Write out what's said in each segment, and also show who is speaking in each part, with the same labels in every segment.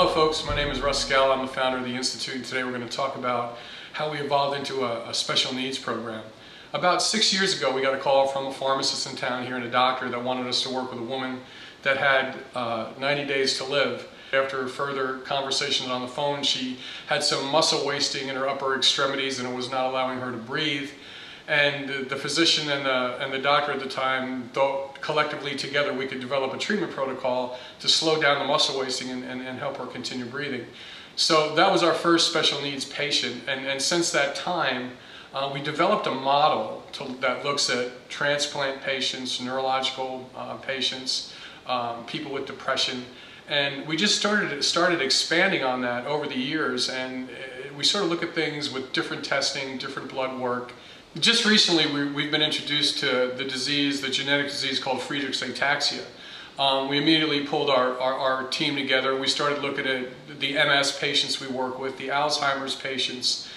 Speaker 1: Hello folks, my name is Russ Scala. I'm the founder of the Institute, and today we're going to talk about how we evolved into a special needs program. About 6 years ago we got a call from a pharmacist in town here and a doctor that wanted us to work with a woman that had 90 days to live. After further conversations on the phone, she had some muscle wasting in her upper extremities and it was not allowing her to breathe. And the physician and the doctor at the time thought collectively together we could develop a treatment protocol to slow down the muscle wasting and help her continue breathing. So that was our first special needs patient, and since that time we developed a model that looks at transplant patients, neurological patients, people with depression, and we just started expanding on that over the years, and we sort of look at things with different testing, different blood work. Just recently, we've been introduced to the disease, the genetic disease called Friedreich's Ataxia. We immediately pulled our team together. We started looking at the MS patients we work with, the Alzheimer's patients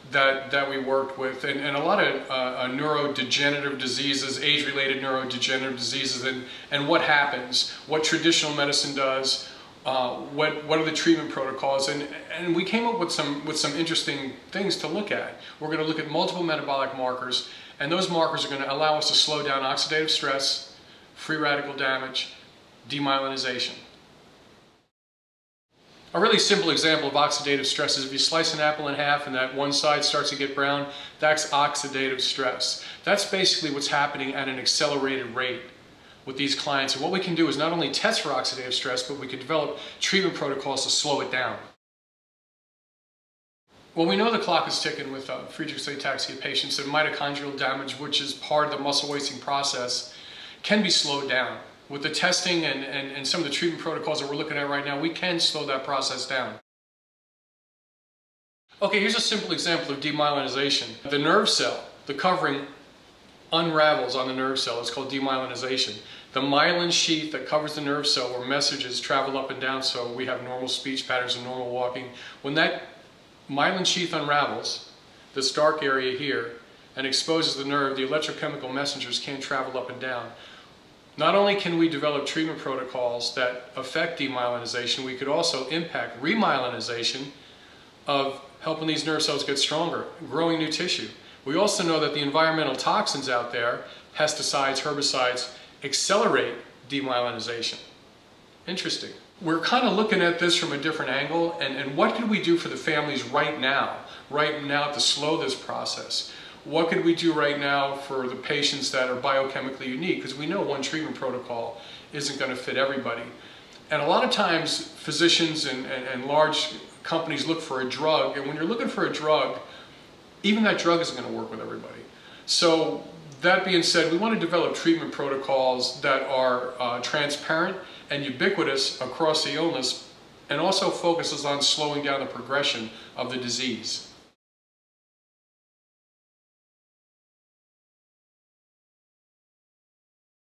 Speaker 1: that we worked with, and a lot of neurodegenerative diseases, age-related neurodegenerative diseases, and what happens, what traditional medicine does, what are the treatment protocols, and we came up with some interesting things to look at. We're going to look at multiple metabolic markers, and those markers are going to allow us to slow down oxidative stress, free radical damage, demyelinization. A really simple example of oxidative stress is if you slice an apple in half and that one side starts to get brown, that's oxidative stress. That's basically what's happening at an accelerated rate with these clients. And what we can do is not only test for oxidative stress, but we can develop treatment protocols to slow it down. Well, we know the clock is ticking with Friedreich's ataxia patients, and mitochondrial damage, which is part of the muscle wasting process, can be slowed down. With the testing and some of the treatment protocols that we're looking at right now, we can slow that process down. Okay, here's a simple example of demyelinization. The nerve cell, the covering, unravels on the nerve cell. It's called demyelinization. The myelin sheath that covers the nerve cell where messages travel up and down so we have normal speech patterns and normal walking. When that myelin sheath unravels, this dark area here, and exposes the nerve, the electrochemical messengers can't travel up and down. Not only can we develop treatment protocols that affect demyelinization, we could also impact remyelinization of helping these nerve cells get stronger, growing new tissue. We also know that the environmental toxins out there, pesticides, herbicides, accelerate demyelinization. Interesting. We're kind of looking at this from a different angle, and what could we do for the families right now to slow this process? What could we do right now for the patients that are biochemically unique? Because we know one treatment protocol isn't going to fit everybody. And a lot of times physicians and large companies look for a drug, and when you're looking for a drug, even that drug isn't going to work with everybody. So that being said, we want to develop treatment protocols that are transparent and ubiquitous across the illness, and also focuses on slowing down the progression of the disease.